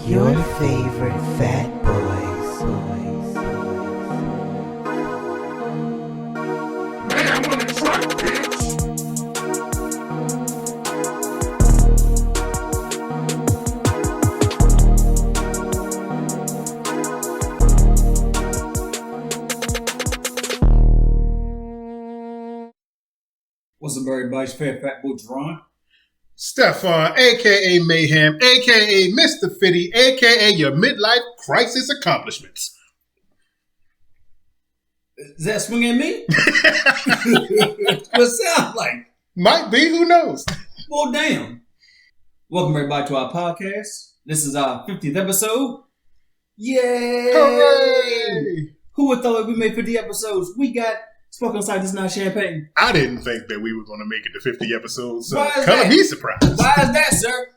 Your favorite fat boys. Man, I'm on the track, bitch. What's up, everybody's favorite fat boy, Jarron? Stefan, a.k.a. Mayhem, a.k.a. Mr. Fitty, a.k.a. your midlife crisis accomplishments. Is that swing at me? What it sound like? Might be, who knows? Well, damn. Welcome, everybody, to our podcast. This is our 50th episode. Yay! Hooray! Who would thought we made 50 episodes? We got Smoke Outside This Not Champagne. I didn't think that we were going to make it to 50 episodes, so Why is color that? me surprised. Why is that, sir?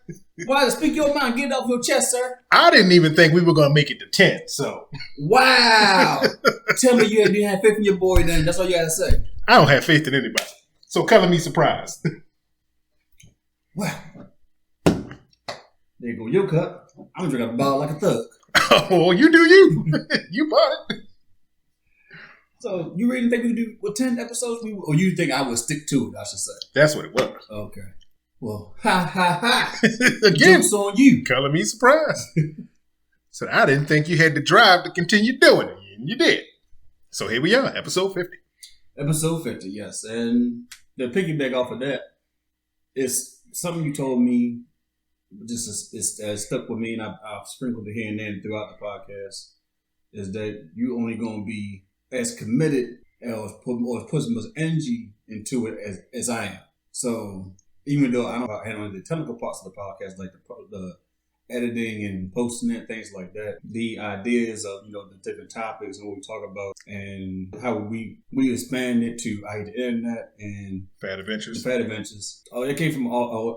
Why? Speak your mind. Get it off your chest, sir. I didn't even think we were going to make it to 10, so Wow. Tell me you had faith in your boy then. That's all you got to say. I don't have faith in anybody. So color me surprised. Well, there you go. Your cup. I'm drinking a bottle like a thug. Oh, you do you. You bought it. So, you really think we could do with 10 episodes? Or you think I would stick to it, I should say? That's what it was. Okay. Well, ha, ha, ha. Again, Joke's on you. color me surprised. So I didn't think you had the drive to continue doing it, and you did. So here we are, episode 50. Episode 50, yes. And the piggyback off of that is something you told me, just it's stuck with me, and I've sprinkled it here and there throughout the podcast, is that you only going to be as committed or put as much energy into it as I am. So even though I don't handle the technical parts of the podcast, like the editing and posting it, things like that, the ideas of the different topics and what we talk about and how we expand it to the internet and Fat Adventures. the Fat Adventures. It came from an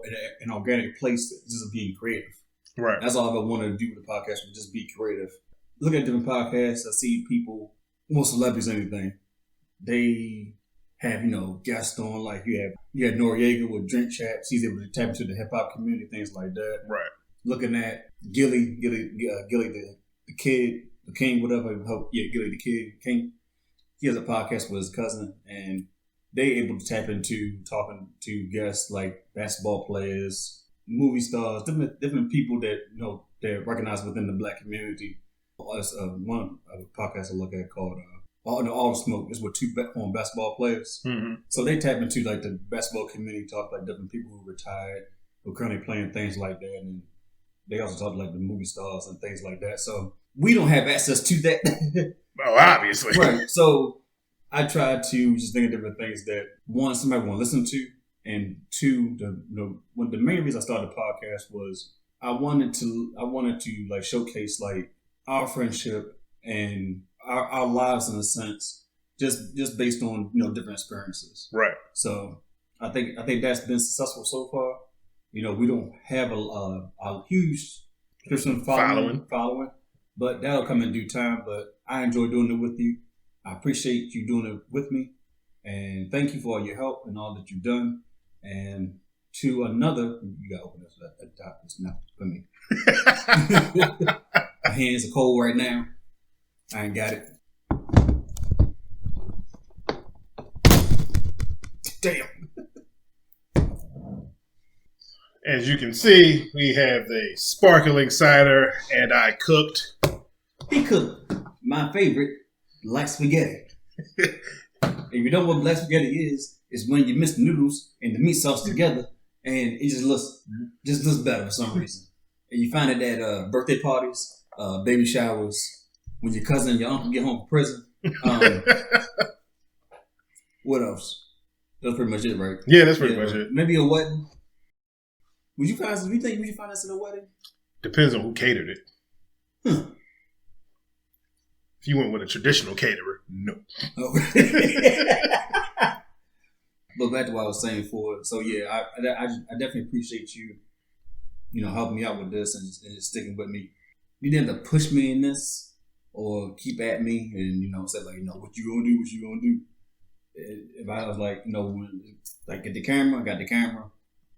organic place, just being creative. Right. That's all I wanted to do with the podcast, was just be creative. Look at different podcasts. I see people, more celebrities, anything. They have, guests on, like you had Noriega with Drink Champs. He's able to tap into the hip hop community, things like that. Right. Looking at Gilly the kid, the king, whatever. Gilly the kid, king. He has a podcast with his cousin, and they able to tap into talking to guests like basketball players, movie stars, different people that they're recognized within the black community. That's one podcast I look at called All the Smoke. Is with two basketball players. Mm-hmm. So they tap into like the basketball community, talk like different people who retired, who are currently playing, things like that, and they also talk like the movie stars and things like that. So we don't have access to that. Well, obviously. Right. So I tried to just think of different things that one, somebody want to listen to, and two, the main reason I started the podcast was I wanted to like showcase like our friendship and our lives in a sense, just based on different experiences. Right. So I think that's been successful so far. We don't have a huge Christian following, but that'll come in due time. But I enjoy doing it with you. I appreciate you doing it with me, and thank you for all your help and all that you've done. And to another, you gotta open this at the top. It's not for me. My hands are cold right now. I ain't got it. Damn. As you can see, we have the sparkling cider, and I cooked. He cooked my favorite, black spaghetti. If you don't know what black spaghetti is when you mix the noodles and the meat sauce together, and it just looks better for some reason. And you find it at birthday parties, baby showers, when your cousin and your uncle get home from prison. What else? That's pretty much it, right? Yeah, that's pretty much it. Maybe a wedding. Would you find us at a wedding? Depends on who catered it. If you went with a traditional caterer, no. Oh. But back to what I was saying for. So yeah, I definitely appreciate you, helping me out with this and just sticking with me. You didn't have to push me in this or keep at me and say like, what you gonna do. If I was like, get the camera, I got the camera.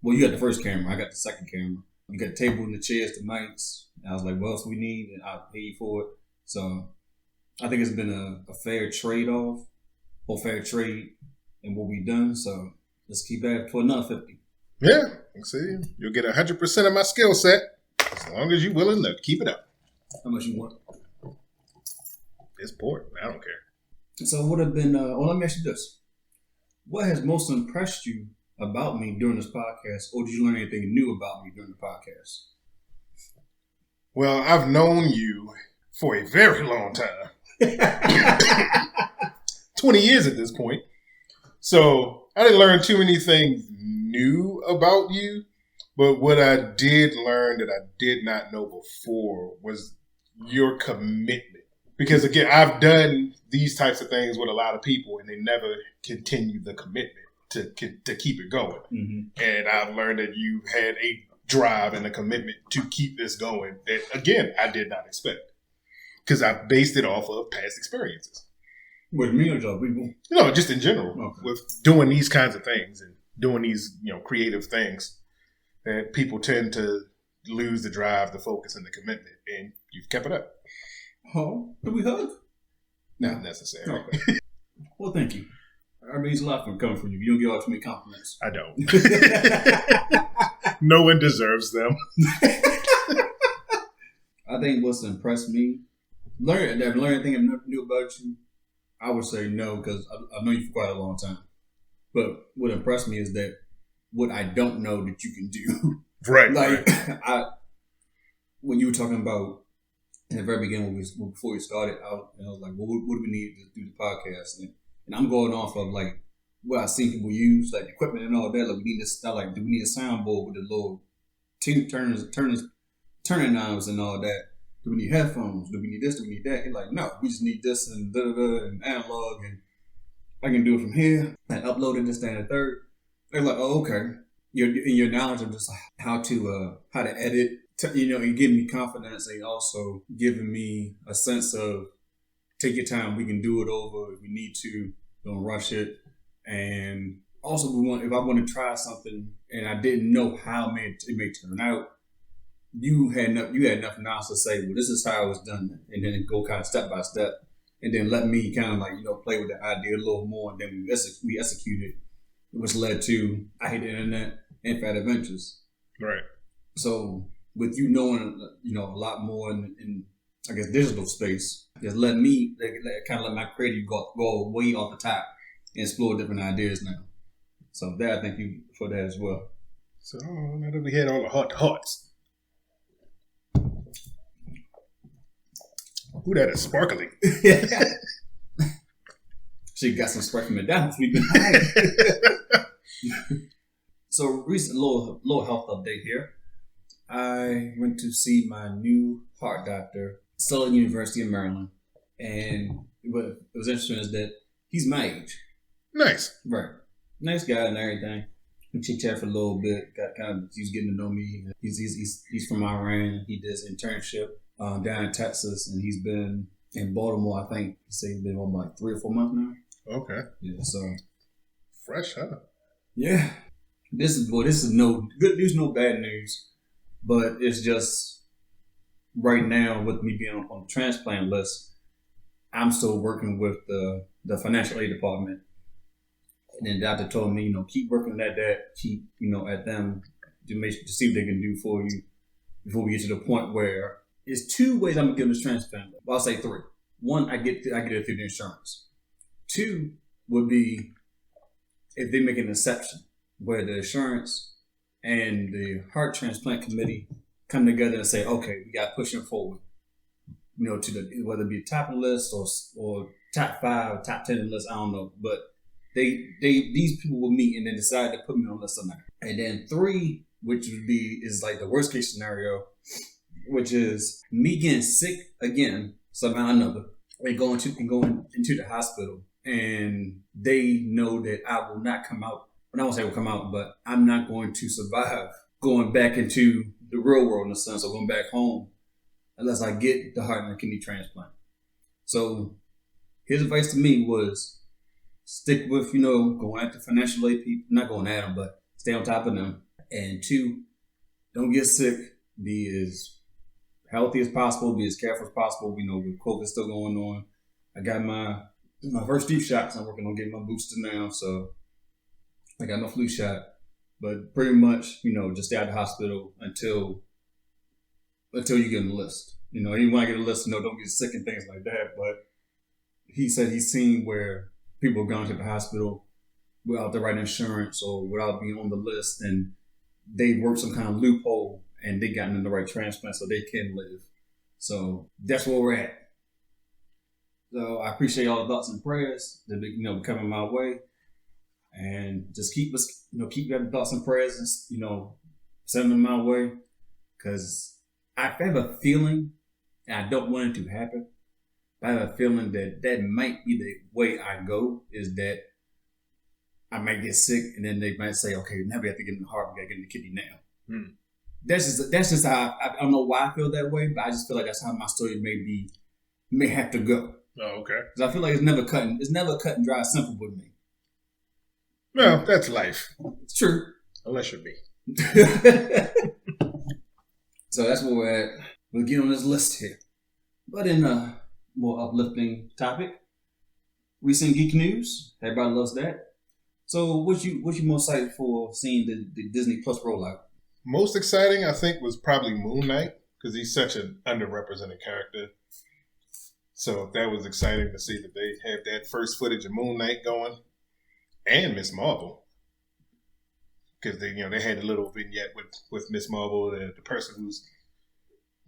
Well, you got the first camera, I got the second camera. You got the table and the chairs, the mics. And I was like, what else we need? And I paid for it. So I think it's been a fair trade-off or fair trade in what we've done. So let's keep that for another 50. Yeah, see, you'll get 100% of my skill set as long as you're willing to keep it up. How much you want? It's poor. I don't care. So what have been, let me ask you this. What has most impressed you about me during this podcast, or did you learn anything new about me during the podcast? Well, I've known you for a very long time. 20 years at this point. So I didn't learn too many things new about you, but what I did learn that I did not know before was your commitment. Because again, I've done these types of things with a lot of people and they never continue the commitment to keep it going. Mm-hmm. And I've learned that you had a drive and a commitment to keep this going that, again, I did not expect. Because I based it off of past experiences. With me or just people? No, just in general. Okay. With doing these kinds of things and doing these, creative things, that people tend to lose the drive, the focus, and the commitment. And you've kept it up. Oh, do we hug? Not necessarily. Okay. Well, thank you. That means a lot from coming from you. You don't get all too many compliments. I don't. No one deserves them. I think what's impressed me, learn anything I never knew about you, I would say no, because I've known you for quite a long time. But what impressed me is that what I don't know that you can do. Right. Like, when you were talking about, in the very beginning, before we started, I was like, well, what do we need to do the podcast? And I'm going off of, like, what I've seen people use, like, equipment and all that. Like, we need this stuff, like, do we need a soundboard with the little turning knobs and all that? Do we need headphones? Do we need this? Do we need that? You're like, no, we just need this and da-da-da and analog, and I can do it from here. I uploaded this, that, and the third. They're like, oh, okay. Your knowledge of just how to edit, and giving me confidence, and also giving me a sense of take your time. We can do it over if we need to. Don't rush it. And also, if I want to try something and I didn't know how it may turn out, you had enough knowledge to say, well, this is how it was done, and then go kind of step by step, and then let me kind of play with the idea a little more, and then we executed, which led to I Hate the Internet and Fat Adventures. Right. So with you knowing, a lot more in I guess, digital space, just let me kind of let my creative go way off the top and explore different ideas now. So that, I thank you for that as well. So now that we had all the hearts. Ooh, that is sparkling. She got some spark from McDonald's. We've been So recent little health update here. I went to see my new heart doctor, still at the University of Maryland, and what was interesting is that he's my age. Nice. Right. Nice guy and everything. We chit-chat for a little bit. He's getting to know me. He's from Iran. He does internship down in Texas, and he's been in Baltimore. I think he's been on like 3 or 4 months now. Okay. Yeah. So fresh, huh? Yeah. This is no good news, no bad news, but it's just right now with me being on the transplant list, I'm still working with the financial aid department. And then the doctor told me, keep working at that, keep, at them to see what they can do for you before we get to the point where it's 2 ways I'm gonna give this transplant. Well, I'll say 3. 1, I get it through the insurance. 2 would be if they make an exception where the insurance and the heart transplant committee come together and say, okay, we got to push him forward, to whether it be top of the list or top 5, top 10 of the list, I don't know, but these people will meet and then decide to put me on the list or not. And then 3, which is like the worst case scenario, which is me getting sick again somehow or another, and going into the hospital, and they know that I will not come out. I won't say will come out, but I'm not going to survive going back into the real world in a sense, or going back home, unless I get the heart and the kidney transplant. So his advice to me was stick with, going at the financial aid people, not going at them, but stay on top of them. And 2, don't get sick. Be as healthy as possible. Be as careful as possible. We know with COVID still going on. I got my first flu shots. I'm working on getting my booster now, so I got my flu shot. But pretty much, just stay out of the hospital until you get on the list. You want to get a list, don't get sick and things like that. But he said he's seen where people have gone to the hospital without the right insurance or without being on the list, and they worked some kind of loophole and they got in the right transplant so they can live. So that's where we're at. So I appreciate all the thoughts and prayers that coming my way, and just keep having thoughts and prayers and send them my way, because I have a feeling, and I don't want it to happen, but I have a feeling that might be the way I go, is that I might get sick, and then they might say, okay, now we have to get in the heart, we got to get in the kidney now. That's just how I don't know why I feel that way, but I just feel like that's how my story may have to go. Oh, okay. Because I feel like it's never cut and dry simple with me. Well, that's life. It's true. Unless you're me. So that's where we're at. We'll get on this list here. But in a more uplifting topic, recent geek news. Everybody loves that. So what you most excited for seeing the Disney Plus rollout? Most exciting, I think, was probably Moon Knight, because he's such an underrepresented character. So that was exciting to see that they have that first footage of Moon Knight going, and Miss Marvel, because they had a little vignette with Miss Marvel, the person who's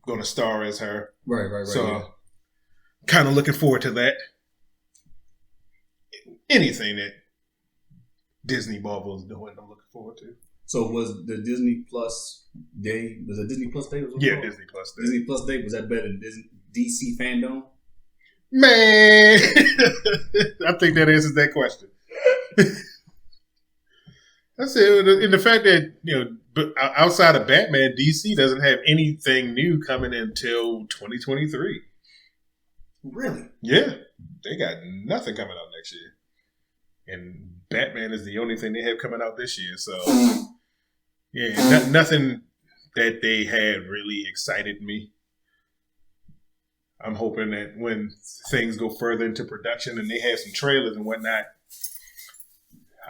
going to star as her. Right. So kind of looking forward to that. Anything that Disney Marvel is doing, I'm looking forward to. So was the Disney Plus Day? Was it Disney Plus Day? Yeah, Disney Plus Day. Disney Plus Day, was that better than DC Fandom? Man, I think that answers that question. That's it. And the fact that, outside of Batman, DC doesn't have anything new coming until 2023. Really? Yeah. They got nothing coming out next year. And Batman is the only thing they have coming out this year. So, yeah, nothing that they had really excited me. I'm hoping that when things go further into production and they have some trailers and whatnot,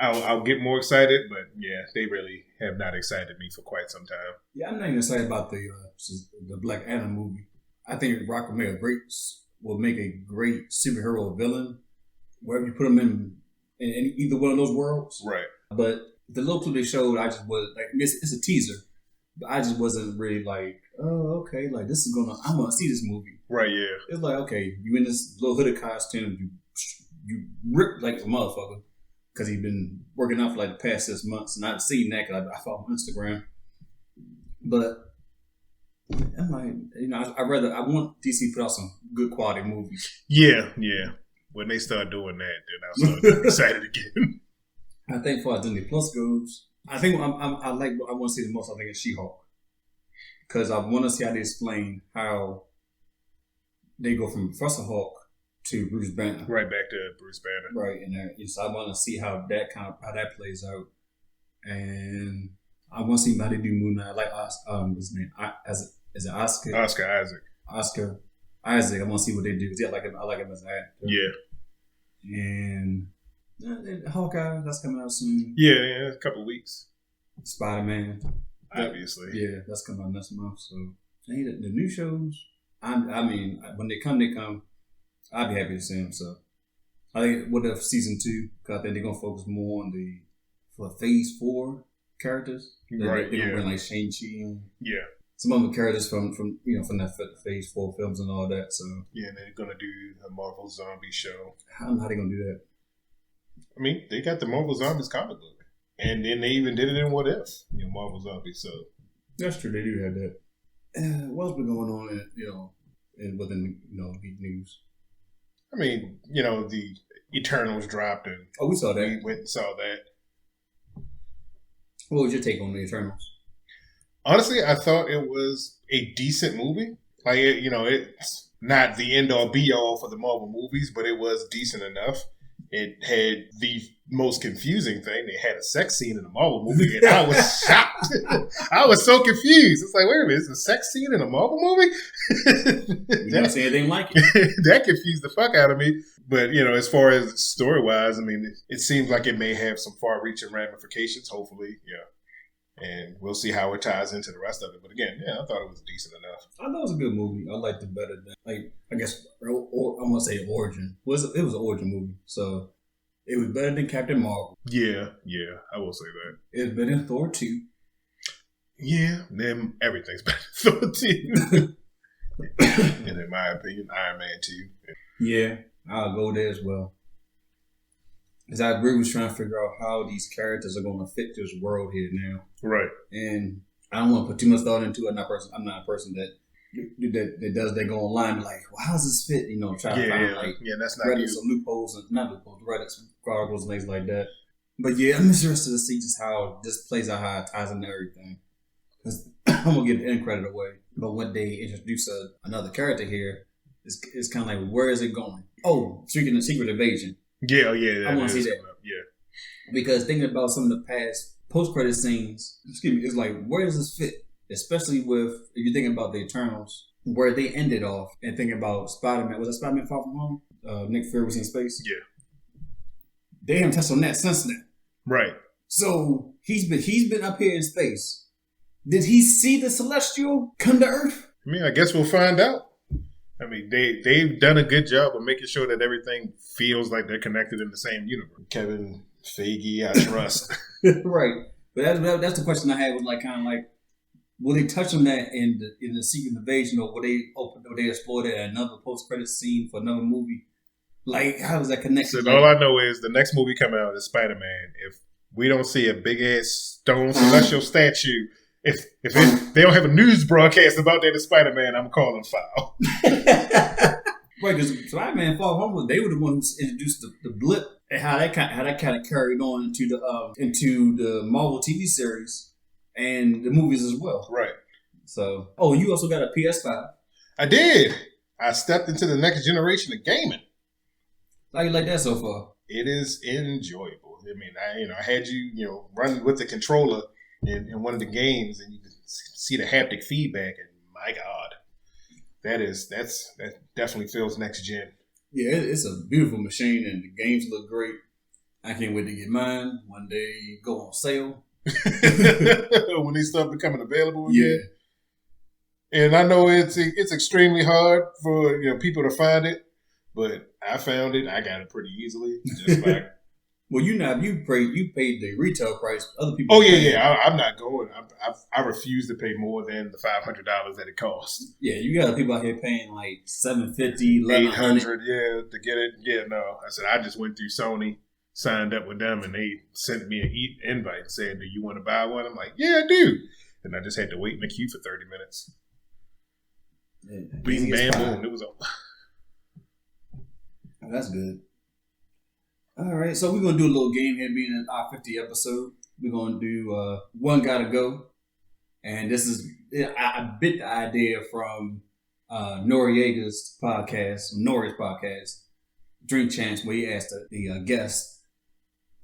I'll get more excited. But yeah, they really have not excited me for quite some time. Yeah, I'm not even excited about the Black Adam movie. I think Rock will make a great superhero villain wherever you put him in either one of those worlds. Right. But the little clip they showed, I just was like, it's a teaser, but I just wasn't really like, oh, okay, like I'm gonna see this movie. Right, yeah. It's like, okay, you in this little hooded costume, you rip like a motherfucker, because he's been working out for like the past 6 months, and I've seen that because I follow him on Instagram. But I'm like, I want DC to put out some good quality movies. Yeah. When they start doing that, then I'll start getting excited again. I think as far as Disney Plus goes, I think I want to see the most. I think is She-Hulk, because I want to see how they explain how they go from Professor Hulk to Bruce Banner, Right back to Bruce Banner, right? And so I want to see how that plays out, and I want to see how they do Moon Knight. I like his name, is it Oscar? Oscar Isaac. Oscar Isaac. I want to see what they do. Yeah, I like him as an actor. Yeah. And Hawkeye, that's coming out soon. Yeah, a couple of weeks. Spider-Man, obviously. Yeah, that's coming out next month. So the new shows, I mean, when they come. I'd be happy to see them. So I think what if season 2? Because I think they're gonna focus more on for Phase 4 characters. Right. They're gonna bring like Shang-Chi and some other characters from that Phase 4 films and all that. So yeah, and they're gonna do a Marvel Zombie show. I don't know how they're gonna do that. I mean, they got the Marvel Zombies comic book, and then they even did it in What If, Marvel Zombies. So that's true. They do have that. What's been going on within geek news? I mean, the Eternals dropped, and we saw that. We went and saw that. What was your take on the Eternals? Honestly, I thought it was a decent movie. Like, it's not the end all be all for the Marvel movies, but it was decent enough. it had the most confusing thing. They had a sex scene in a Marvel movie, and I was shocked. I was so confused. It's like, wait a minute, it's a sex scene in a Marvel movie? You didn't say anything like it. That confused the fuck out of me. But, as far as story-wise, it seems like it may have some far-reaching ramifications, hopefully, and we'll see how it ties into the rest of it. But again, I thought it was decent enough. I thought it was a good movie. I liked it better than, I guess, or I'm going to say origin. It was an origin movie. So it was better than Captain Marvel. Yeah, I will say that. It was better than Thor 2. Yeah, then everything's better than Thor 2. And in my opinion, Iron Man 2. Yeah, I'll go there as well. Because I agree with trying to figure out how these characters are going to fit this world here now. Right. And I don't want to put too much thought into it. I'm not a person that does that go online and be like, well, how does this fit? Try to find that's not Reddit some loopholes and not loopholes, Reddit some articles and things like that. But yeah, I'm interested to see just how this plays out, how it ties into everything. Because I'm gonna give the end credit away. But when they introduce another character here, it's kind of like, where is it going? Oh, speaking of Secret Invasion. Yeah, I want to see that. Yeah. Because thinking about some of the past post-credit scenes, it's like, where does this fit? Especially if you're thinking about the Eternals, where they ended off, and thinking about Spider-Man. Was it Spider-Man Far From Home? Nick Fury was in space? Yeah. They haven't touched on that since then. Right. So he's been up here in space. Did he see the Celestial come to Earth? I guess we'll find out. They've done a good job of making sure that everything feels like they're connected in the same universe. Kevin Feige, I trust. Right. But that's the question I had, was will they touch on that in the Secret Invasion, or will they explore that in another post-credit scene for another movie? How does that connect? So all I know is the next movie coming out is Spider-Man. If we don't see a big ass stone celestial statue, if they don't have a news broadcast about that in Spider-Man, I'm calling foul. Right, because Spider-Man Far From Home, they were the ones who introduced the blip, and how that kind of carried on into the Marvel TV series and the movies as well. Right. So, you also got a PS5. I did. I stepped into the next generation of gaming. How you like that so far? It is enjoyable. I had you run with the controller in one of the games, and you can see the haptic feedback, and my God, that definitely feels next gen. Yeah, it's a beautiful machine, and the games look great. I can't wait to get mine when they go on sale. When they start becoming available again. Yeah. And I know it's extremely hard for people to find it, but I found it. I got it pretty easily. Just like, well, you paid the retail price. Other people. Oh yeah. I'm not going. I refuse to pay more than the $500 that it costs. Yeah, you got people out here paying like $750, $800, to get it. Yeah, no. I said I just went through Sony, signed up with them, and they sent me an invite saying, "Do you want to buy one?" I'm like, "Yeah, I do." And I just had to wait in the queue for 30 minutes. Yeah, Bing, bam, boom. It was over. Oh, that's good. All right, so we're going to do a little game here, being in our 50th episode. We're going to do One Gotta Go. And this is, I bit the idea from Noriega's podcast, Nori's podcast, Drink Chance, where he asked the guest,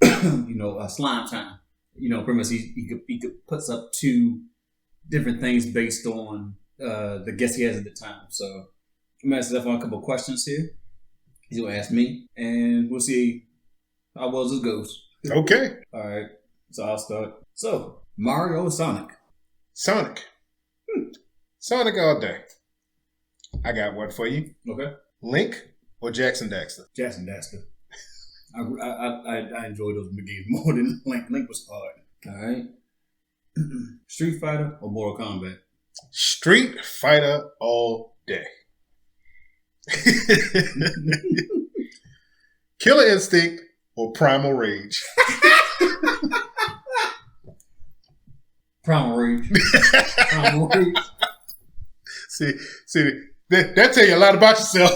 slime time. Pretty much he could puts up 2 different things based on the guest he has at the time. So I'm going to ask Steph a couple of questions here. He's going to ask me, and we'll see how well this goes. Okay. All right. So I'll start. So, Mario or Sonic? Sonic. Sonic all day. I got one for you. Okay. Link or Jackson Daxter? Jackson Daxter. I enjoy those games more than Link. Link was hard. All right. Street Fighter or Mortal Kombat? Street Fighter all day. Killer Instinct or Primal Rage? Primal Rage. Primal Rage. See, that tell you a lot about yourself.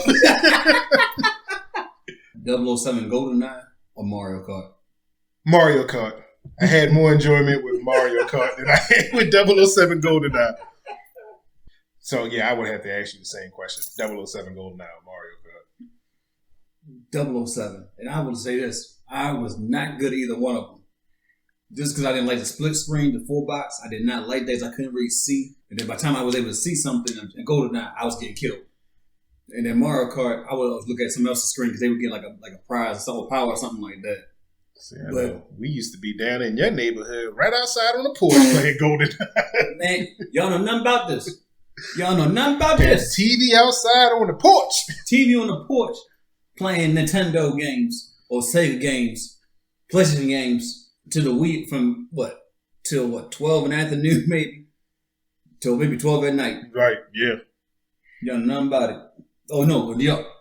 007 GoldenEye or Mario Kart? Mario Kart. I had more enjoyment with Mario Kart than I had with 007 GoldenEye. So, yeah, I would have to ask you the same question. 007 GoldenEye or Mario Kart? 007. And I will say this, I was not good at either one of them. Just because I didn't like the split screen, the full box, I did not like that. I couldn't really see. And then by the time I was able to see something and go to that, I was getting killed. And then Mario Kart, I would always look at someone else's screen because they would get like a prize, a power or something like that. See, I know. We used to be down in your neighborhood, right outside on the porch, playing Golden. Man, y'all know nothing about this. Y'all know nothing about this. TV outside on the porch. TV on the porch, playing Nintendo games or Sega games, PlayStation games. To the Wii from till 12 in the afternoon maybe, till maybe 12 at night. Right, yeah. Y'all know nothing about it. Oh no,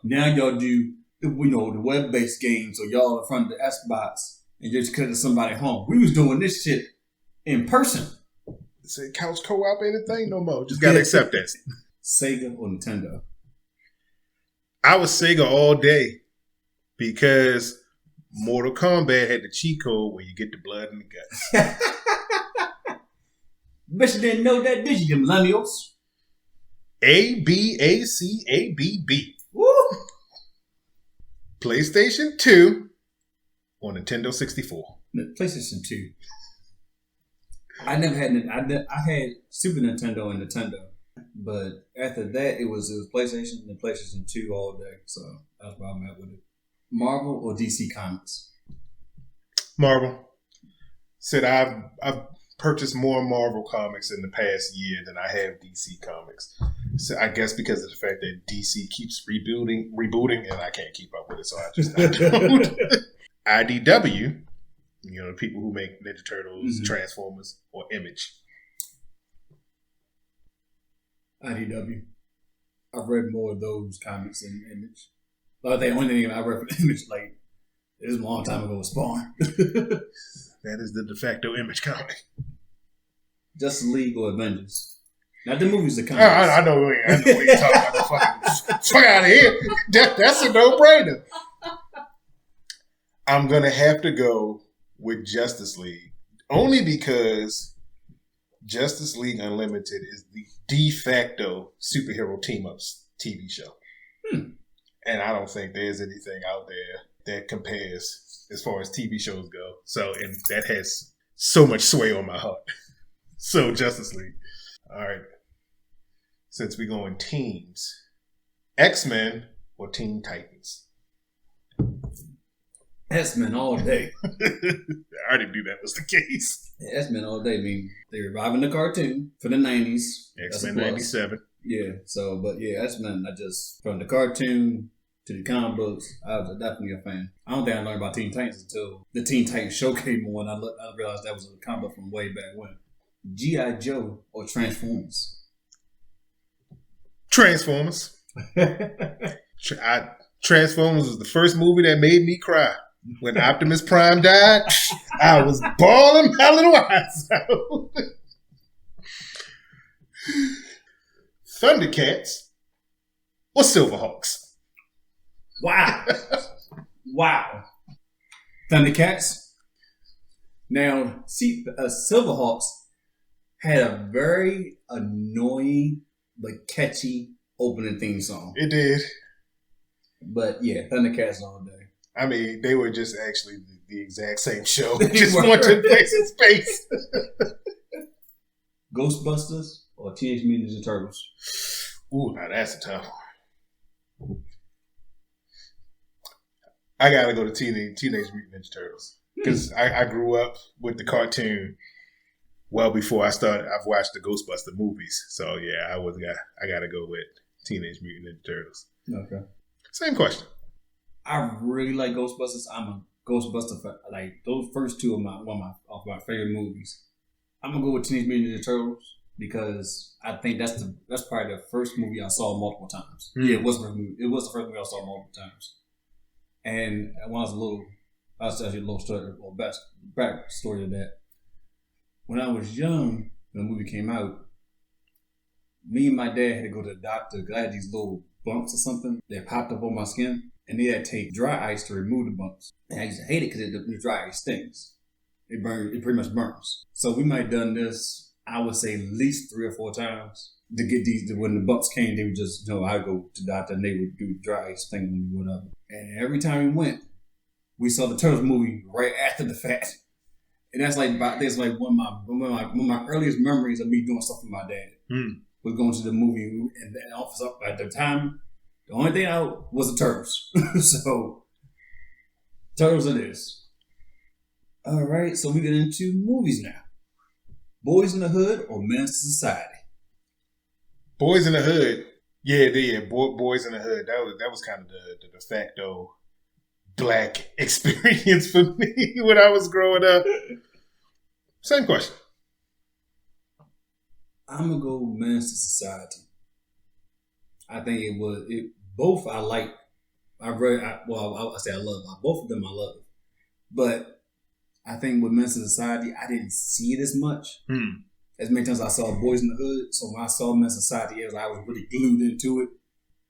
now y'all do the web-based games, or y'all in front of the Xbox and you're just cutting somebody home. We was doing this shit in person. Say couch co-op ain't a thing no more. Just gotta accept that. Sega or Nintendo? I was Sega all day because Mortal Kombat had the cheat code where you get the blood in the guts. Bet you didn't know that, did you, millennials? ABACABB. Woo! PlayStation 2 on Nintendo 64. PlayStation 2. I never had. I had Super Nintendo and Nintendo, but after that it was PlayStation and PlayStation 2 all day. So that's where I'm at with it. Marvel or DC Comics? Marvel. Said I've purchased more Marvel comics in the past year than I have DC comics. So I guess because of the fact that DC keeps rebooting, and I can't keep up with it, so I just not don't. IDW, the people who make Ninja Turtles, Transformers, or Image. IDW. I've read more of those comics than Image. But the only thing I read from Image, like, it was a long time ago, was Spawn. That is the de facto Image comic. Justice League or Avengers. Not the movies, the comics. I know what you're talking about. Fuck out of here. That's a no-brainer. I'm going to have to go with Justice League. Only because Justice League Unlimited is the de facto superhero team-ups TV show. And I don't think there's anything out there that compares as far as TV shows go. So, and that has so much sway on my heart. So, Justice League. All right. Since we're going teams, X-Men or Teen Titans? X-Men all day. I already knew that was the case. Yeah, X-Men all day. I mean, they're reviving the cartoon for the 90s. X-Men 97. Yeah, so, but yeah, X-Men, from the cartoon to the comic books, I was definitely a fan. I don't think I learned about Teen Titans until the Teen Titans show came on. I realized that was a comic book from way back when. G.I. Joe or Transformers? Transformers. Transformers was the first movie that made me cry. When Optimus Prime died, I was bawling my little eyes out. Thundercats or Silverhawks? Wow. Wow. Thundercats. Now, see, Silverhawks had a very annoying but catchy opening theme song. It did. But yeah, Thundercats all day. I mean, they were just actually the exact same show. Just one took place in space. Ghostbusters or Teenage Mutant Ninja Turtles? Ooh, now that's a tough one. I gotta go to Teenage Mutant Ninja Turtles. Because I grew up with the cartoon well before I've watched the Ghostbuster movies. So yeah, I gotta go with Teenage Mutant Ninja Turtles. Okay. Same question. I really like Ghostbusters. I'm a Ghostbuster fan. Like those first two are one of my favorite movies. I'm gonna go with Teenage Mutant Ninja Turtles because I think that's probably the first movie I saw multiple times. Yeah, it was the first movie. It was the first movie I saw multiple times. And when I was little, I'll tell you a little story or back story to that. When I was young, when the movie came out, me and my dad had to go to the doctor because I had these little bumps or something that popped up on my skin, and they had to take dry ice to remove the bumps. And I used to hate it because the dry ice stings. It pretty much burns. So we might have done this, I would say, at least 3 or 4 times to get these. When the bumps came, they would just, I'd go to the doctor and they would do the dry ice thing and whatever. And every time we went, we saw the Turtles movie right after the fact. And that's like one of my earliest memories of me doing stuff with my dad. Was going to the movie, and the office up at the time. The only thing out was the Turtles. So Turtles it is. All right, so we get into movies now. Boys in the Hood or Menace to Society? Boys in the Hood. Yeah. Boys in the Hood. That was kind of the de facto black experience for me when I was growing up. Same question. I'm gonna go Menace to Society. I think both I like. I say I love. Both of them I love. But I think with Menace to Society, I didn't see it as much. As many times I saw Boys in the Hood. So when I saw Menace to Society, I was really glued into it.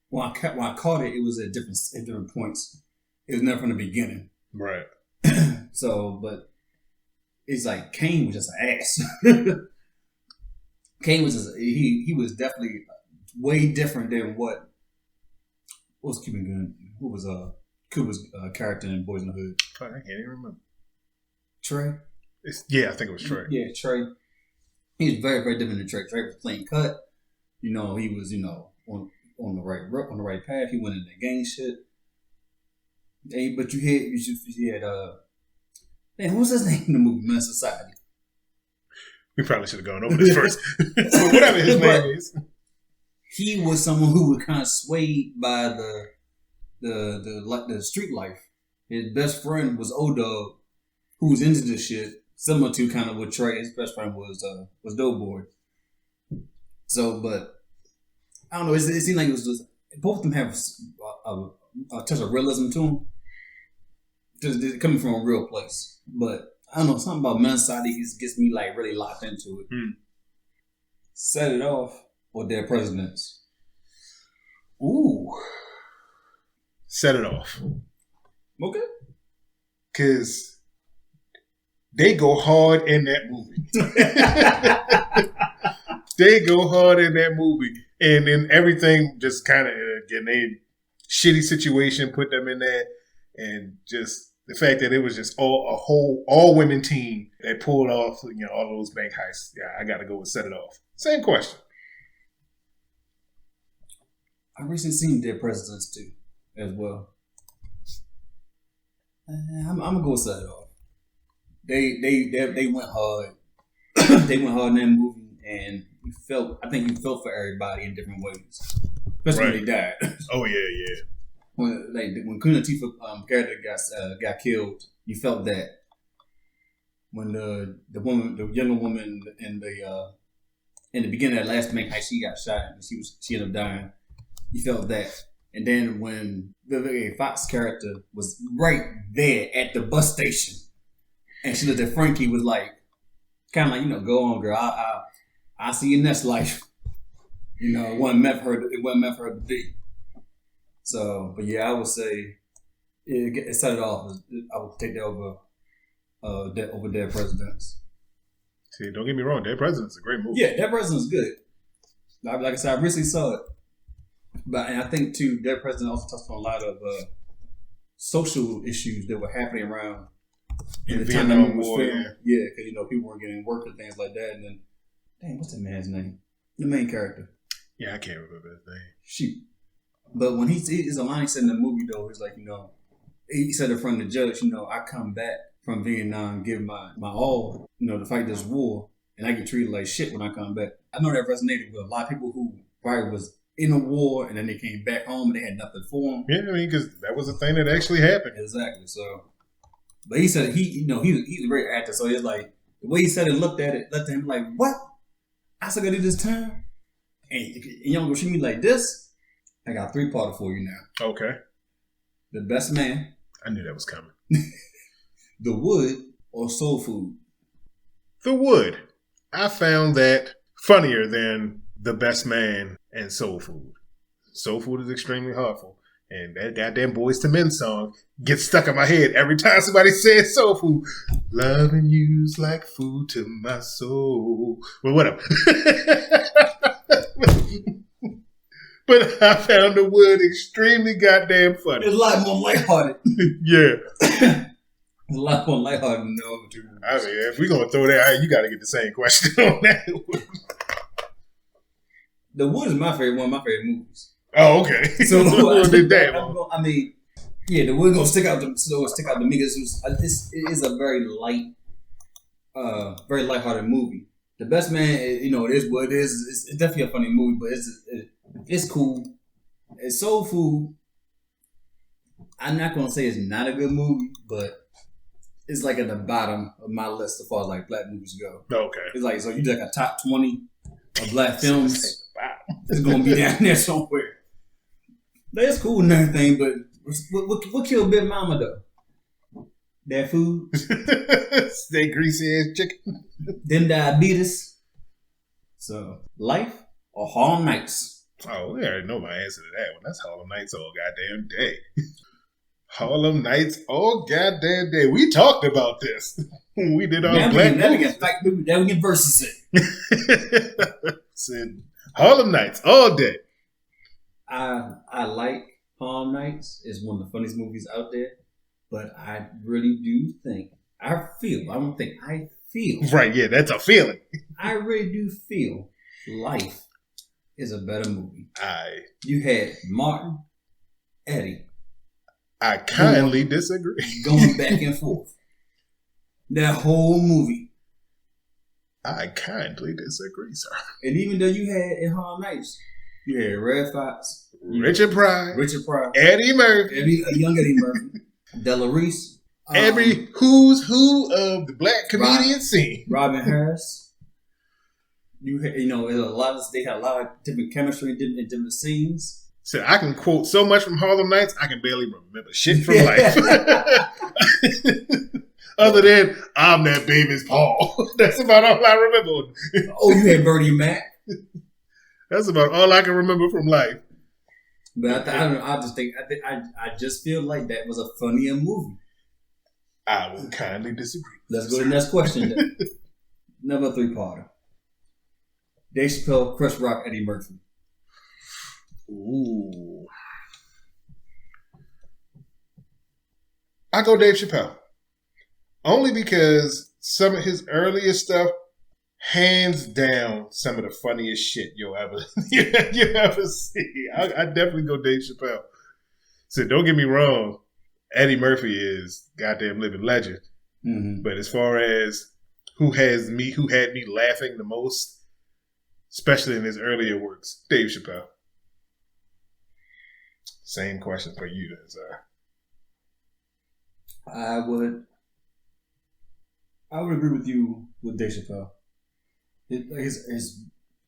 When I caught it, it was at different points. It was never from the beginning. Right. So, but it's like Kane was just an ass. Kane was he was definitely way different than what was Cuban Gun. What was Cuba's character in Boys in the Hood? I can't even remember. Trey. I think it was Trey. Yeah, Trey. He was very, very different than Trey. Trey was clean cut. He was on the right path. He went into gang shit. But you had what was his name in the movie Menace to Society? We probably should have gone over this first. Whatever his name is. He was someone who was kind of swayed by the street life. His best friend was O-Dog, who was into this shit, similar to kind of what Trey. His best friend was Doughboy. So, but I don't know. It seemed like it was just both of them have a touch of realism to them, just coming from a real place. But I don't know, something about Menace Society gets me like really locked into it. Set It Off or Dead Presidents? Ooh. Set It Off. Okay. Because they go hard in that movie. They go hard in that movie. And then everything just kind of, again, they shitty situation put them in there. And just the fact that it was just all women team that pulled off, all those bank heists. Yeah, I got to go with Set It Off. Same question. I recently seen Dead Presidents too, as well. I'm gonna go with Set It Off. They went hard. They went hard in that movie, and I think you felt for everybody in different ways, especially when they died. Oh yeah. When Queen Latifah character got killed, you felt that. When the younger woman in the beginning of that last bank heist, she got shot and she ended up dying. You felt that. And then when the Fox character was right there at the bus station, and she looked at Frankie, was like, kind of like, go on, girl. I see you next life. It wasn't meant for her to be. So, but yeah, I would say it Set It Off. I would take that over Dead Presidents. See, don't get me wrong, Dead Presidents is a great movie. Yeah, Dead Presidents is good. Like I said, I recently saw it. And I think too, Dead President also touched on a lot of social issues that were happening around in the time that movie was filmed. Yeah, because people weren't getting work and things like that. And then, dang, what's that man's name? The main character. Yeah, I can't remember his name. Shoot. But when it's a line he said in the movie though, he's like, he said in front of the judge, I come back from Vietnam, give my all, to fight this war, and I get treated like shit when I come back. I know that resonated with a lot of people who probably was in a war and then they came back home and they had nothing for them. Yeah, because that was a thing that actually happened. Exactly. So, but he said he's a great actor. So it's like the way he said it, looked at him like, what? I still gotta do this time, and you don't go treat me like this. I got 3-parter for you now. Okay. The Best Man. I knew that was coming. The Wood or Soul Food? The Wood. I found that funnier than The Best Man and Soul Food. Soul Food is extremely hurtful. And that goddamn Boys to Men song gets stuck in my head every time somebody says Soul Food. Loving you's like food to my soul. Well, whatever. but I found the wood extremely goddamn funny. It's a lot more lighthearted. Yeah. It's a lot more lighthearted than the other two movies. I mean, if we're going to throw that, you got to get the same question on that. The Wood is one of my favorite movies. Oh, okay. So we'll do that. I mean, yeah, the Wood gonna stick out to me because it is a very lighthearted movie. The Best Man, it is what it is. It's definitely a funny movie, but it's cool. It's soul food. I'm not gonna say it's not a good movie, but it's like at the bottom of my list as far as like black movies go. Okay. It's like, so you do like a top 20 of black films. It's gonna be down there somewhere. That's cool and everything, but what killed Big Mama though? That food, that greasy ass chicken, them diabetes. So life or Harlem Nights? Oh, we already know my answer to that one. That's Harlem Nights all goddamn day. Harlem Nights all goddamn day. We talked about this. We did our black movies. That we get versus it. Said Harlem Nights all day. I like Harlem Nights. It's one of the funniest movies out there. But I really do think, I feel. Right, yeah, that's a feeling. I really do feel Life is a better movie. You had Martin, Eddie. I kindly disagree. Going back and forth. That whole movie. I kindly disagree, sir. And even though you had in Harlem Nights, you had Red Fox, Richard Pryor, Eddie Murphy, young Eddie Murphy, Della Reese, every who's who of the black comedian scene. Robin Harris. There's they had a lot of different chemistry in different scenes. So I can quote so much from Harlem Nights, I can barely remember shit from life. Other than I'm that baby's Paul. That's about all I remember. Oh, you had Bernie Mac. That's about all I can remember from life. But I don't know. I just feel like that was a funnier movie. I will kindly disagree. Let's go to the next question then. Number 3-parter. Dave Chappelle, Chris Rock, Eddie Murphy. Ooh. I go Dave Chappelle. Only because some of his earlier stuff, hands down, some of the funniest shit you'll ever see. I definitely go Dave Chappelle. So don't get me wrong, Eddie Murphy is goddamn living legend. Mm-hmm. But as far as who had me laughing the most, especially in his earlier works, Dave Chappelle. Same question for you then, sir. I would agree with you with Dave Chappelle. His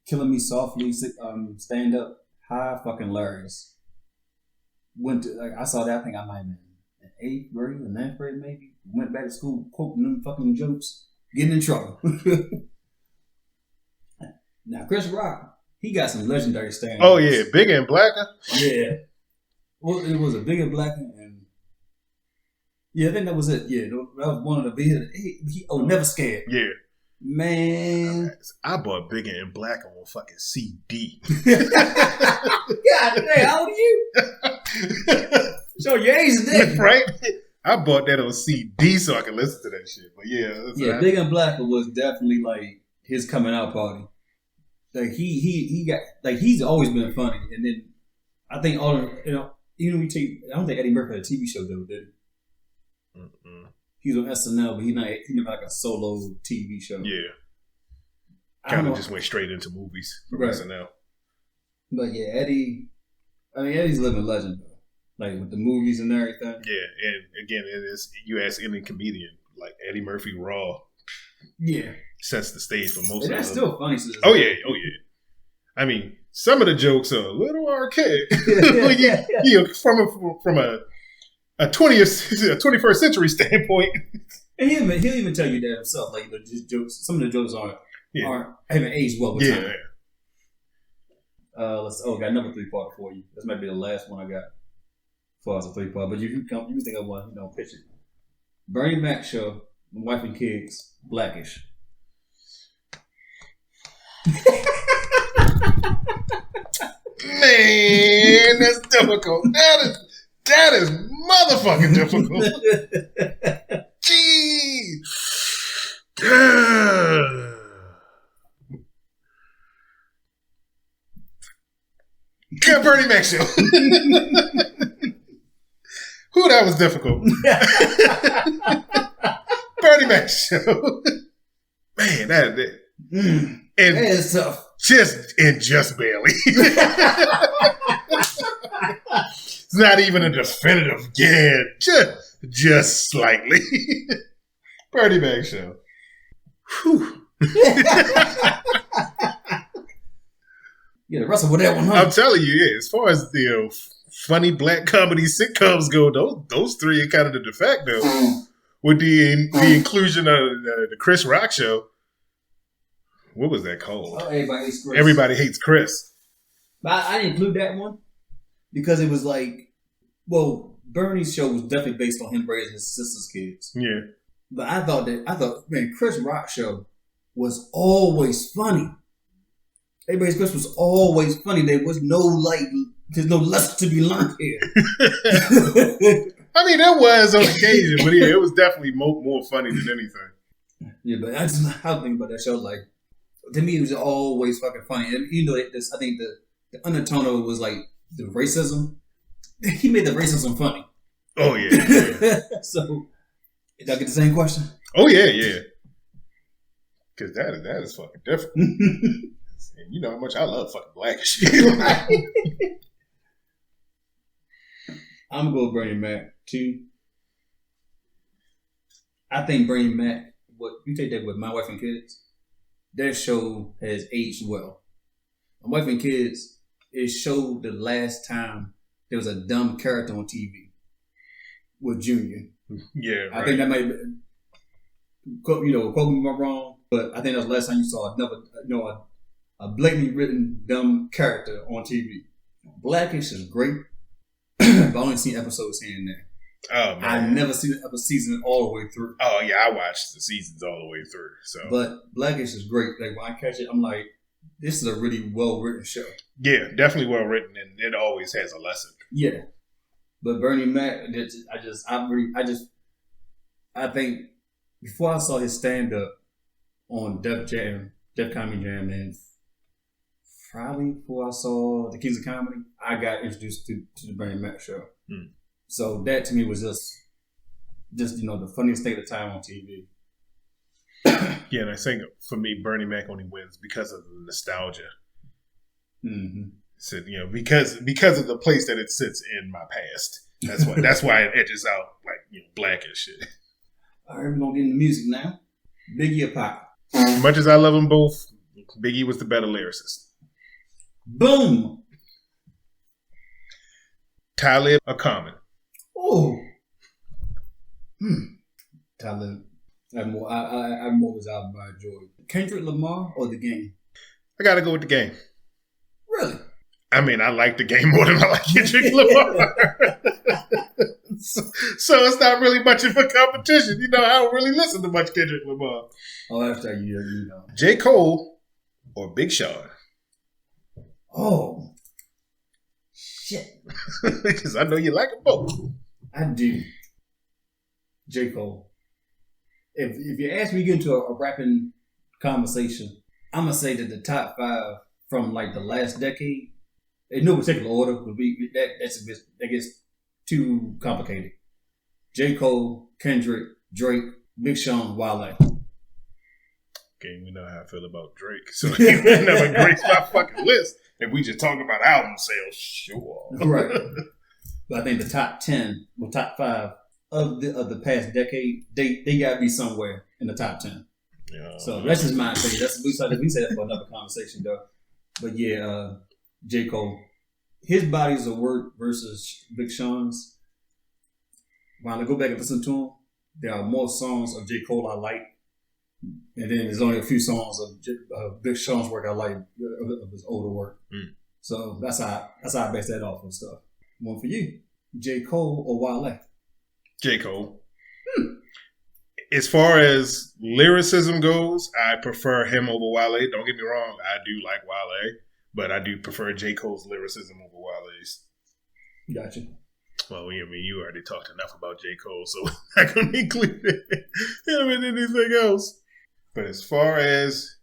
Killing Me Softly stand up, high fucking hilarious. I saw that, I think I might have been in 8th grade or 9th grade maybe. Went back to school quoting them fucking jokes, getting in trouble. Now Chris Rock, he got some legendary stand-ups. Oh yeah, Bigger and Blacker? Yeah. Well, it was a Bigger and Blacker, and yeah, I think that was it. Yeah, that was one of the videos. Never Scared. Yeah. Man. I bought Bigger and Blacker on fucking CD. God damn, how old are you? So your age is different. Right? I bought that on CD so I could listen to that shit. But yeah. Bigger and Blacker was definitely like his coming out party. Like he got, like, he's always been funny. And then I think I don't think Eddie Murphy had a TV show though, did he? Mm-mm. He was on SNL, but he never had like a solo TV show. Yeah. Kind of just went straight into movies from SNL. But yeah, Eddie's a living legend though. Like with the movies and everything. Yeah, and again, it is, you ask any comedian, like Eddie Murphy Raw. Yeah. Sets the stage for most of them. That's still funny. Oh yeah. I mean, some of the jokes are a little archaic. From a 21st century standpoint. And he'll even tell you that himself. Like some of the jokes aren't haven't aged well with time. Got number 3-part for you. This might be the last one I got as far as a 3-part. But you can think of one, pitch it. Bernie Mac show, Wife and Kids, Blackish. Man, Man, that's difficult. That is motherfucking difficult. Jeez. Good Bernie Mac show. Who, that was difficult. Bernie Mac show. Man, that and That is tough. just barely. It's not even a definitive just slightly. Bernie Mac show. Whew. Yeah, the rest of that one, huh? I'm telling you, yeah, as far as the funny black comedy sitcoms go, those three are kind of the de facto. With the inclusion of the Chris Rock show. What was that called? Oh, Everybody Hates Chris. Everybody Hates Chris. But I didn't include that one because it was like, well, Bernie's show was definitely based on him raising his sister's kids. Yeah. But I thought, man, Chris Rock show was always funny. Everybody Hates Chris was always funny. There was there's no lesson to be learned here. I mean, there was on occasion, but yeah, it was definitely more funny than anything. Yeah, but I just how I think about that show. Like, to me, it was always fucking funny. And you know, I think the undertone of it was like the racism. He made the racism funny. Oh yeah. So, did I get the same question? Oh yeah. Because that is fucking different. And you know how much I love fucking black shit. I'm gonna go with Bernie Mac too. I think Bernie Mac, what you take that with My Wife and Kids, that show has aged well. My Wife and Kids, it showed the last time there was a dumb character on TV with Junior. Yeah, right. I think that might be, quote me if I'm wrong, but I think that's the last time you saw a blatantly written dumb character on TV. Blackish is great. I've only seen episodes here and there. Oh man, I've never seen a season all the way through. Oh yeah, I watched the seasons all the way through. So, but Blackish is great. Like when I catch it, I'm like, this is a really well written show. Yeah, definitely well written, and it always has a lesson. Yeah, but Bernie Mac, I think before I saw his stand up on Def Comedy Jam, and probably before I saw the Kings of Comedy, I got introduced to the Bernie Mac show. So that to me was just the funniest thing at the time on TV. Yeah, and I think for me, Bernie Mac only wins because of the nostalgia. Mm-hmm. So because of the place that it sits in my past. That's why it edges out like black and shit. All right, we're gonna get into music now. Biggie or Pac? As much as I love them both, Biggie was the better lyricist. Boom. Talib or Common? Oh. Talib. I'm more was out by George. Kendrick Lamar or The Game? I gotta go with The Game. Really? I mean, I like The Game more than I like Kendrick Lamar. so it's not really much of a competition. I don't really listen to much Kendrick Lamar. Oh, after you know. J. Cole or Big Sean? Oh. Shit. Because I know you like them both. I do. J. Cole. If you ask me to get into a rapping conversation, I'm going to say that the top 5 from like the last decade, in no particular order, would be that gets too complicated. J. Cole, Kendrick, Drake, Big Sean, Wale. Okay, we know how I feel about Drake, so he never graced my fucking list. If we just talk about album sales, sure. Right. But I think the top 10 or top 5 of the past decade, they gotta be somewhere in the top 10. Yeah. So that's just my opinion. We said that for another conversation though. But yeah, J. Cole, his bodies of work versus Big Sean's. When I go back and listen to him, there are more songs of J. Cole I like, and then there's only a few songs of Big Sean's work I like of his older work. So that's how I base that off and stuff. One for you, J. Cole or Wale? J. Cole. As far as lyricism goes, I prefer him over Wale. Don't get me wrong, I do like Wale. But I do prefer J. Cole's lyricism over Wale's. Gotcha. Well, I mean, you already talked enough about J. Cole, so I'm not going to include him in anything else. But as far as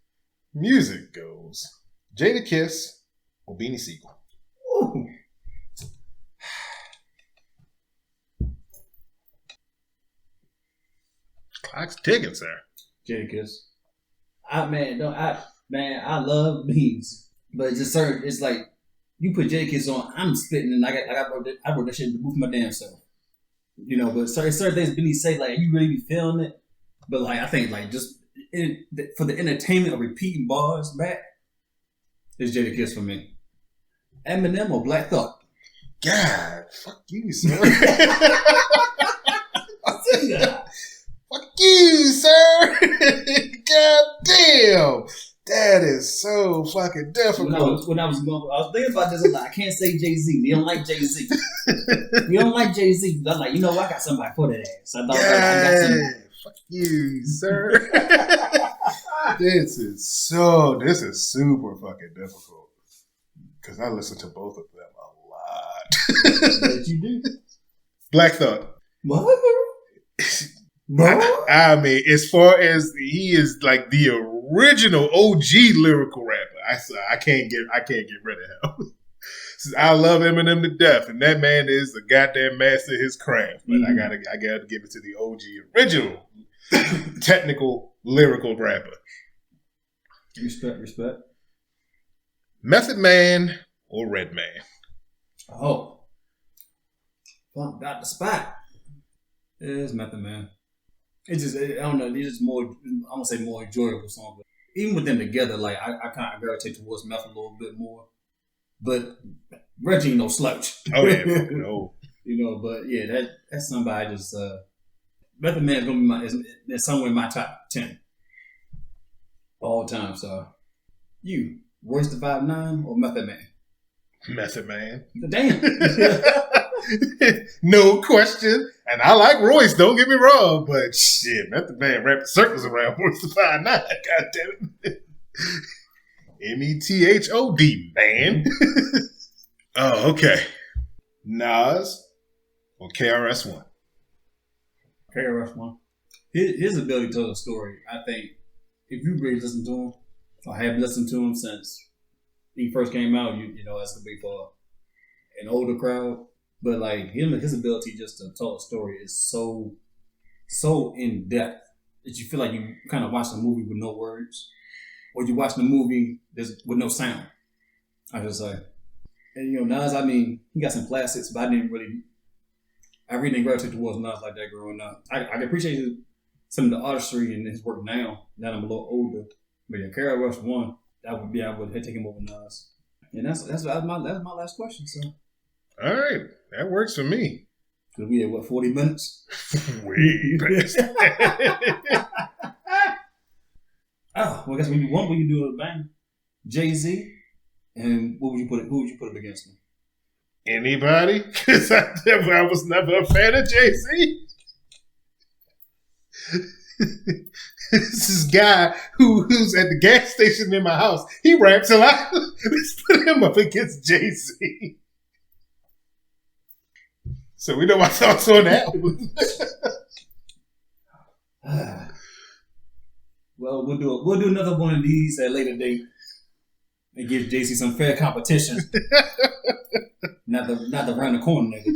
music goes, Jada Kiss or Beanie Siegel? Ooh. Clock's ticking, sir. Jada Kiss. I love beans, but it's just certain. It's like you put Jada Kiss on, I'm spitting, and I wrote that shit in the booth my damn self. You know, but certain things Beanie say, like you really be feeling it. But like I think like just for the entertainment of repeating bars back, it's Jada Kiss for me. Eminem or Black Thought? God, fuck you, sir. Fuck you, sir. God damn. That is so fucking difficult. When I was thinking about this, I'm like, I can't say Jay-Z. You don't like Jay-Z. You don't like Jay-Z. I'm like, you know what? I got somebody for that ass. I thought I got somebody. Fuck you, sir. This is super fucking difficult. Because I listen to both of them a lot. What you do? Black Thought. What? I mean, as far as he is like the original OG lyrical rapper, I can't get rid of him. I love Eminem to death, and that man is a goddamn master of his craft. But I gotta give it to the OG original technical lyrical rapper. Respect. Method Man or Redman? Oh, fuck, got the spot. It is Method Man. It's just, I don't know, it's just more, I'm gonna say more enjoyable song. But even with them together, like, I kind of gravitate towards Method a little bit more. But Reggie ain't no slouch. Oh, yeah, no. You know, but yeah, that's somebody I just, Method Man is gonna be is somewhere in my top 10 all time. So, you, Royce the 5'9" or Method Man? Method Man. Damn. No question. And I like Royce, don't get me wrong, but shit, Method Man wrapping circles around Royce the 5'9". God damn it. METHOD, man. Oh, okay. Nas or KRS-One? KRS-One. His ability to tell a story, I think, if you really listen to him, or have listened to him since he first came out, you know, that's gonna be for an older crowd. But like his ability just to tell a story is so in depth that you feel like you kind of watch a movie with no words, or you watch the movie with no sound. I just say, and you know, Nas. I mean, he got some classics, but I really didn't gravitate towards Nas like that growing up. I appreciate some of the artistry in his work now that I'm a little older. But yeah, KRS-One, I would take him over Nas. And that's my last question. So. All right, that works for me. Cause we had 40 minutes. Way past. Oh, well, I guess we can do a bang. Jay-Z, and who would you put up against him? Anybody? Because I was never a fan of Jay-Z. This is guy who's at the gas station in my house. He raps a lot. Let's put him up against Jay-Z. So we know my thoughts on that. Well, we'll do another one of these at a later date and give JC some fair competition. not the round the corner nigga.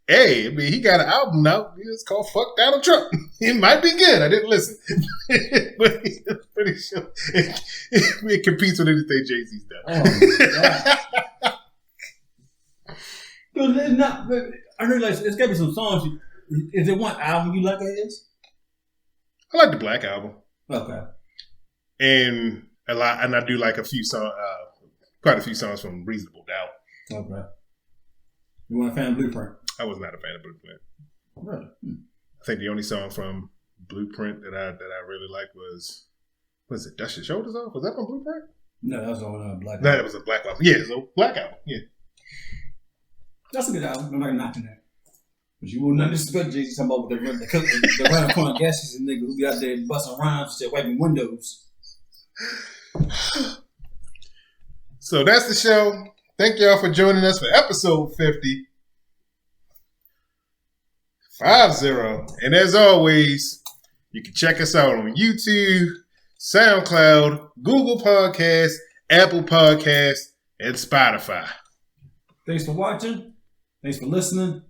Hey, I mean, he got an album now. It's called "Fuck Donald Trump." It might be good. I didn't listen, but it's pretty sure it competes with anything Jay-Z's done. Oh my God. I realize there's gotta be some songs. Is there one album you like of his? I like the Black Album. Okay. And I do like a few songs, quite a few songs from Reasonable Doubt. Okay. You weren't a fan of Blueprint? I was not a fan of Blueprint. Really? I think the only song from Blueprint that I really liked was it Dust Your Shoulders Off? Was that from Blueprint? No, that was on Black Album. No, that was a Black Album. Yeah, so Black Album. Yeah. That's a good album. I'm not knocking that. But you wouldn't disrespect Jay-Z talking about the round corner gas station nigga who be out there busting rhymes and wiping windows. So that's the show. Thank y'all for joining us for episode 50. 50. And as always, you can check us out on YouTube, SoundCloud, Google Podcasts, Apple Podcasts, and Spotify. Thanks for watching. Thanks for listening.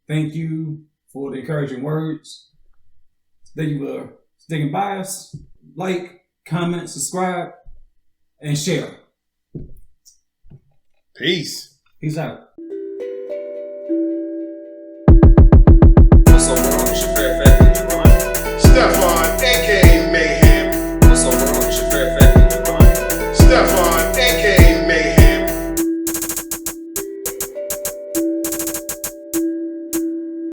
Thank you for the encouraging words. Thank you for sticking by us. Like, comment, subscribe, and share. Peace. Peace out.